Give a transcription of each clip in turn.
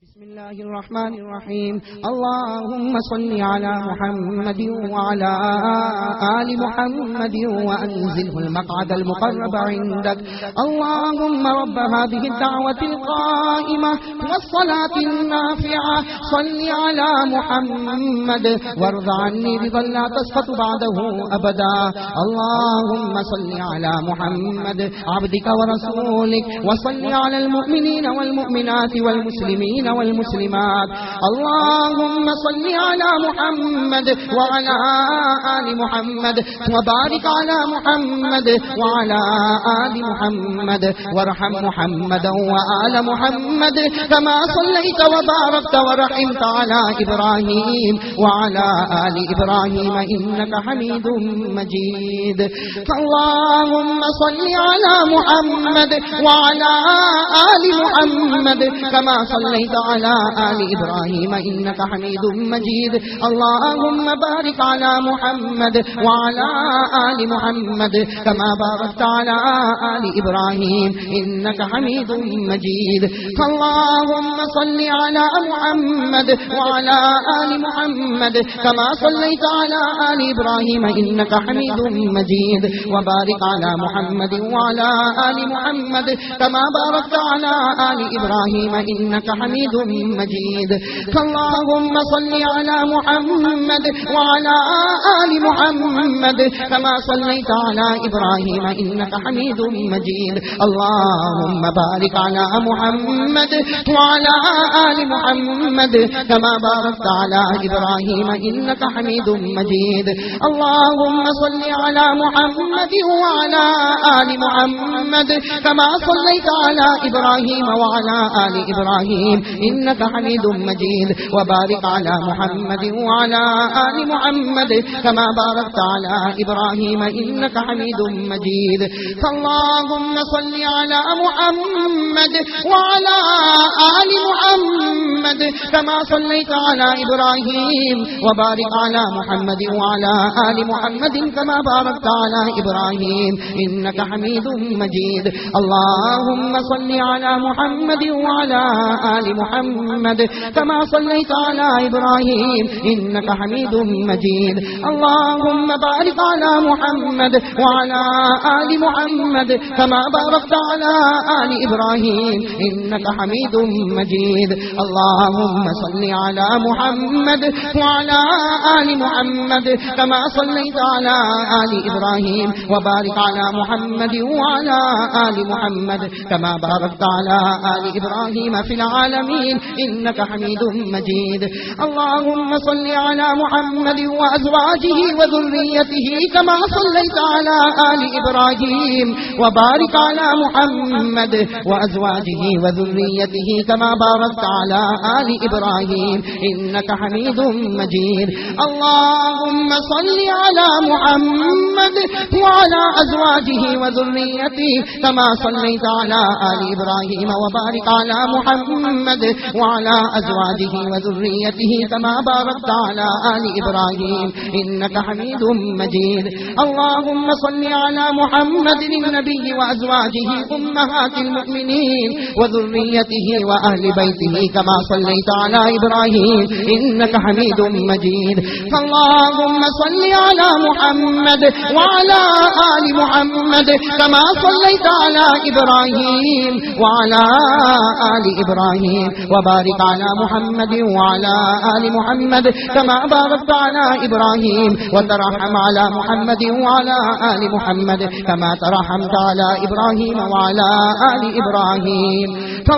بسم الله الرحمن الرحيم اللهم صل على محمد وعلى آل محمد وأنزله المقعد المقرب عندك اللهم رب هذه الدعوة القائمة والصلاة النافعة صل على محمد وارض عني رضا لا تسقط بعده أبدا اللهم صل على محمد عبدك ورسولك وصل على المؤمنين والمؤمنات والمسلمين والمسلمات اللهم صل على محمد وعلى آل محمد وبارك على محمد وعلى آل محمد وارحم محمدا وآل محمد كما صليت وباركت ورحمت على إبراهيم وعلى آل إبراهيم إنك حميد مجيد اللهم صل على محمد وعلى آل محمد كما صليت على آل إبراهيم إنك حميد مجيد اللهم بارك على محمد وعلى آل محمد كما باركت على آل إبراهيم إنك حميد مجيد اللهم صل على محمد وعلى آل محمد كما صليت على آل إبراهيم إنك حميد مجيد وبارك على محمد وعلى آل محمد كما باركت على آل إبراهيم إنك حميد مجيد اللهم صل على محمد وعلى آل محمد كما صليت على إبراهيم إنك حميد مجيد اللهم بارك على محمد وعلى آل محمد كما باركت على إبراهيم إنك حميد مجيد اللهم صل على محمد وعلى آل محمد كما صليت على إبراهيم وعلى آل إبراهيم إنك حميد مجيد وبارك على محمد وعلى آل محمد كما باركت على إبراهيم إنك حميد مجيد اللهم صل على محمد وعلى آل محمد كما صليت على إبراهيم وبارك على محمد وعلى آل محمد كما باركت على إبراهيم إنك حميد مجيد اللهم صل على محمد وعلى آل محمد كما صليت على إبراهيم إنك حميد مجيد اللهم بارك على محمد وعلى آل محمد كما باركت على آل إبراهيم إنك حميد مجيد اللهم صل على محمد وعلى آل محمد كما صليت على آل إبراهيم وبارك على محمد وعلى آل محمد كما باركت على آل إبراهيم في العالمين إنك حميد مجيد اللهم صل على محمد وأزواجه وذريته كما صليت على آل إبراهيم وبارك على محمد وأزواجه وذريته كما باركت على آل إبراهيم إنك حميد مجيد اللهم صل على محمد وعلى أزواجه وذريته كما صليت على آل إبراهيم وبارك على محمد وعلى أزواجه وذريته كما باركت على آل إبراهيم إنك حميد مجيد اللهم صل على محمد النبي وأزواجه أمهات المؤمنين وذريته وأهل بيته كما صليت على إبراهيم إنك حميد مجيد اللهم صل على محمد وعلى آل محمد كما صليت على إبراهيم وعلى آل إبراهيم وبارك على محمد وعلى آل محمد كما باركت على إبراهيم وترحم على محمد وعلى آل محمد كما ترحمت على إبراهيم وعلى آل إبراهيم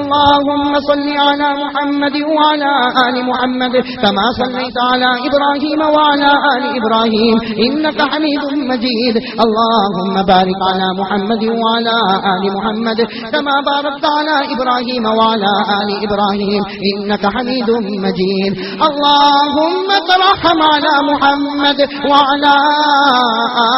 اللهم صل على محمد وعلى آل محمد كما صليت على إبراهيم وعلى آل إبراهيم إنك حميد مجيد اللهم بارك على محمد وعلى آل محمد كما باركت على إبراهيم وعلى آل إبراهيم إنك حميد مجيد اللهم ترحم على محمد وعلى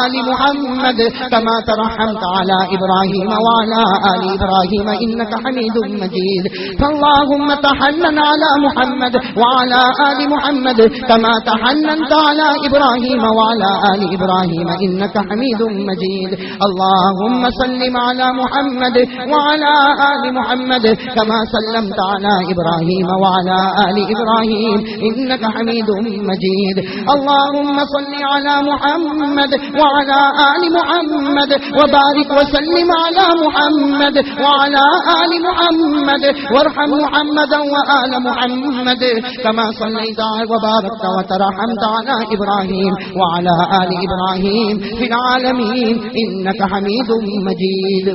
آل محمد كما ترحمت على إبراهيم وعلى آل إبراهيم إنك حميد مجيد فاللهم تحنن على محمد وعلى آل محمد كما تحننت على إبراهيم وعلى آل إبراهيم إنك حميد مجيد اللهم سلم على محمد وعلى آل محمد كما سلمت على إبراهيم وعلى آل إبراهيم إنك حميد مجيد اللهم صل على محمد وعلى آل محمد وبارك وسلم على محمد وعلى آل محمد وارحم محمدا وآل محمد كما صليت وباركت وترحمت على إبراهيم وعلى آل إبراهيم في العالمين إنك حميد مجيد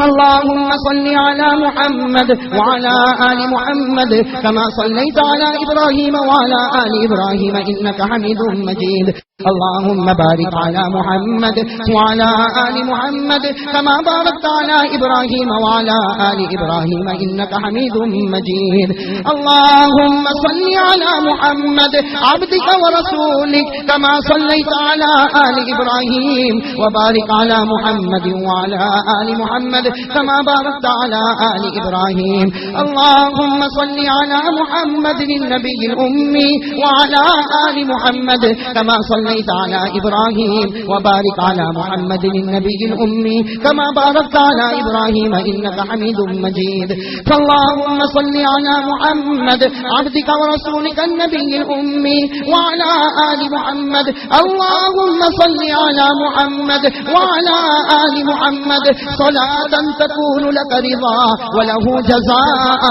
اللهم صل على محمد وعلى آل محمد كما صليت على إبراهيم وعلى آل إبراهيم إنك حميد مجيد اللهم بارك على محمد وعلى آل محمد كما باركت على إبراهيم وعلى آل إبراهيم إنك حميد مجيد اللهم صل على محمد عبدك ورسولك كما صليت على آل إبراهيم وبارك على محمد وعلى آل محمد كما باركت على آل إبراهيم اللهم صل على محمد النبي الأمي وعلى آل محمد كما صليت على إبراهيم وبارك على محمد النبي الأمي كما باركت على إبراهيم إنك حميد مجيد فاللهم صل على محمد عبدك ورسولك النبي الأمي وعلى آل محمد اللهم صل على محمد وعلى آل محمد صلاة تكون لك رضا وله جزاء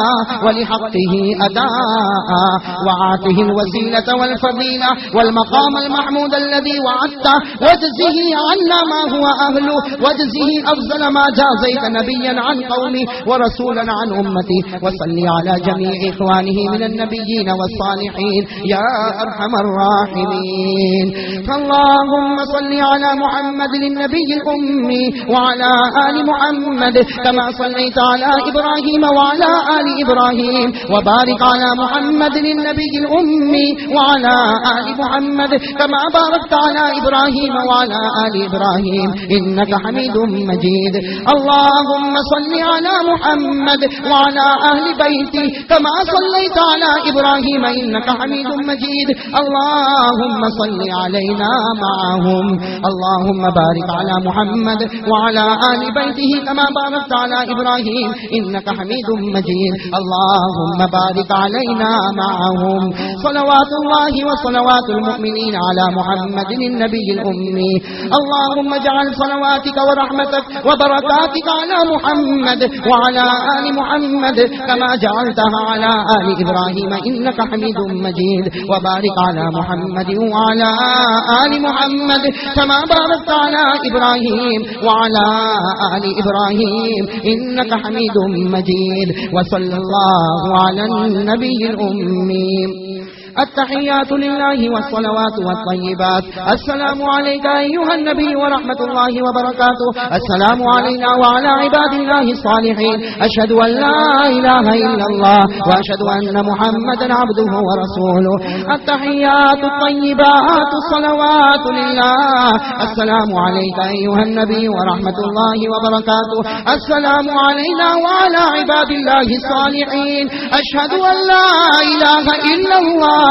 ولحقه أداء وعاته الوسيلة والفضيلة والمقام المحمود الذي وعدته واجزه عنا ما هو أهله واجزه أفضل ما جازيت نبيا عن قومي ورسولا عن أمتي وصل على جميع إخوانه من النبيين والصالحين يا أرحم الراحمين فاللهم صل على محمد النبي الأمي وعلى آل محمد كما صليت على إبراهيم وعلى آل إبراهيم وبارك على محمد النبي الأمي وعلى آل محمد كما باركت على إبراهيم وعلى آل إبراهيم إنك حميد مجيد اللهم صل على محمد وعلى أهل بيتي كما صليت على إبراهيم إنك حميد مجيد اللهم صل علينا معهم اللهم بارك على محمد وعلى آل بيته كما باركت على إبراهيم إنك حميد مجيد اللهم بارك علينا معهم صلوات الله وصلوات المؤمنين على محمد النبي الأمي اللهم اجعل صلواتك ورحمتك وبركاتك على محمد وعلى آل محمد كما جعلتها على آل إبراهيم إنك حميد مجيد وبارك على محمد وعلى آل محمد كما باركت على إبراهيم وعلى آل إبراهيم إنك حميد مجيد وصلى الله على النبي الأمي التحيات لله والصلوات والطيبات السلام عليك أيها النبي ورحمة الله وبركاته السلام علينا وعلى عباد الله الصالحين أشهد أن لا إله إلا الله وأشهد أن محمدا عبده ورسوله التحيات الطيبات الصلوات لله السلام عليك أيها النبي ورحمة الله وبركاته السلام علينا وعلى عباد الله الصالحين أشهد أن لا إله إلا الله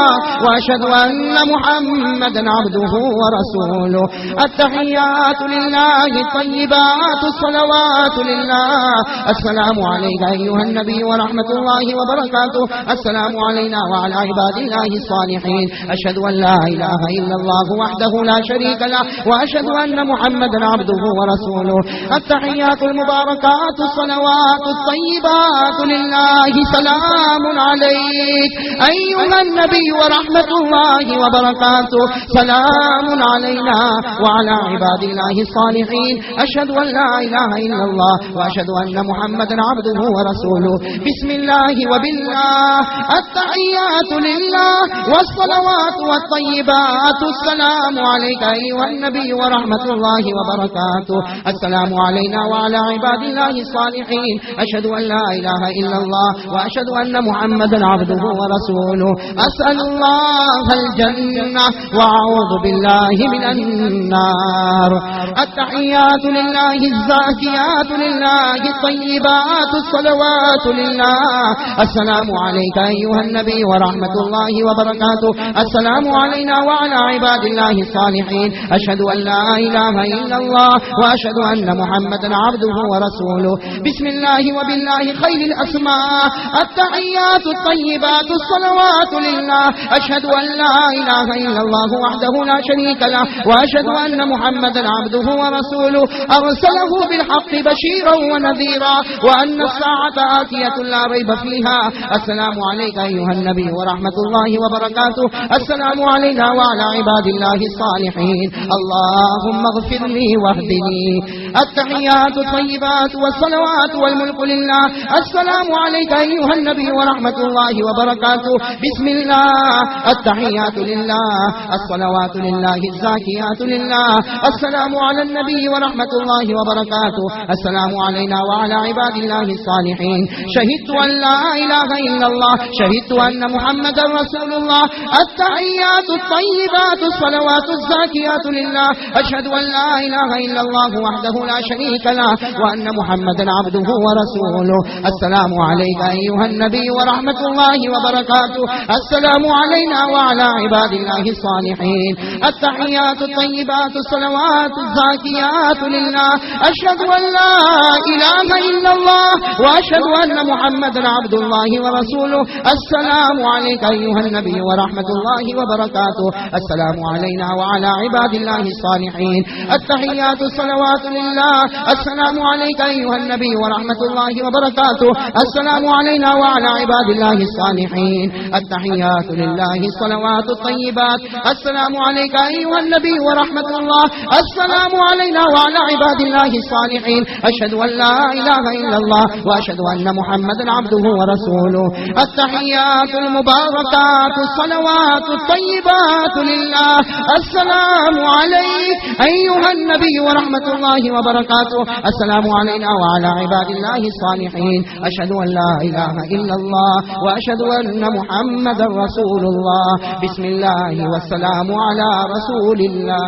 وأشهد أن محمدا عبده ورسوله التحيات لله الطيبات الصلوات لله السلام عليك أيها النبي ورحمة الله وبركاته السلام علينا وعلى عباد الله الصالحين أشهد أن لا إله إلا الله وحده لا شريك له وأشهد أن محمدا عبده ورسوله التحيات المباركات الصلوات الطيبات لله سلام عليك أيها النبي ورحمة الله وبركاته سلام علينا وعلى عباد الله الصالحين أشهد أن لا إله إلا الله وأشهد أن محمدا عبده ورسوله بسم الله وبالله التحيات لله والصلوات والطيبات السلام عليك أيها النبي ورحمة الله وبركاته السلام علينا وعلى عباد الله الصالحين أشهد أن لا إله إلا الله وأشهد أن محمدا عبده ورسوله أسأل أسأل الله الجنة وأعوذ بالله من النار. التحيات لله الزاكيات لله الطيبات الصلوات لله. السلام عليك أيها النبي ورحمة الله وبركاته. السلام علينا وعلى عباد الله الصالحين. أشهد أن لا إله إلا الله وأشهد أن محمدا عبده ورسوله. بسم الله وبالله خير الأسماء. التحيات الطيبات الصلوات لله. أشهد أن لا إله إلا الله وحده لا شريك له وأشهد أن محمدا عبده ورسوله أرسله بالحق بشيرا ونذيرا وأن الساعة آتية لا ريب فيها. السلام عليك أيها النبي ورحمة الله وبركاته. السلام علينا وعلى عباد الله الصالحين. اللهم اغفر لي واهدني. التحيات الطيبات والصلوات والملك لله. السلام عليك أيها النبي ورحمة الله وبركاته. بسم الله. التحيات لله الصلوات لله الزاكيات لله. السلام على النبي ورحمة الله وبركاته. السلام علينا وعلى عباد الله الصالحين. شهدت أن لا إله إلا الله. شهدت أن محمدا رسول الله. التحيات الطيبات الصلوات الزاكيات لله. أشهد أن لا إله إلا الله وحده لا شريك له وأن محمدا عبده ورسوله. السلام عليك أيها النبي ورحمة الله وبركاته. السلام علينا وعلى عباد الله الصالحين. التحيات الطيبات الصلوات الزاكيات لله. أشهد أن لا إله إلا الله وأشهد أن محمدا عبد الله ورسوله. السلام عليك أيها النبي ورحمة الله وبركاته. السلام علينا وعلى عباد الله الصالحين. التحيات الصلوات لله. السلام عليك أيها النبي ورحمة الله وبركاته. السلام علينا وعلى عباد الله الصالحين. التحيات لله الصلوات الطيبات. السلام عليك أيها النبي ورحمة الله. السلام علينا وعلى عباد الله الصالحين. أشهد أن لا إله إلا الله وأشهد أن محمدا عبده ورسوله. التحيات المباركات الصلوات الطيبات لله. السلام عليك أيها النبي ورحمة الله وبركاته. السلام علينا وعلى عباد الله الصالحين. أشهد أن لا إله إلا الله وأشهد أن محمدا رسول الله. بسم الله والسلام على رسول الله.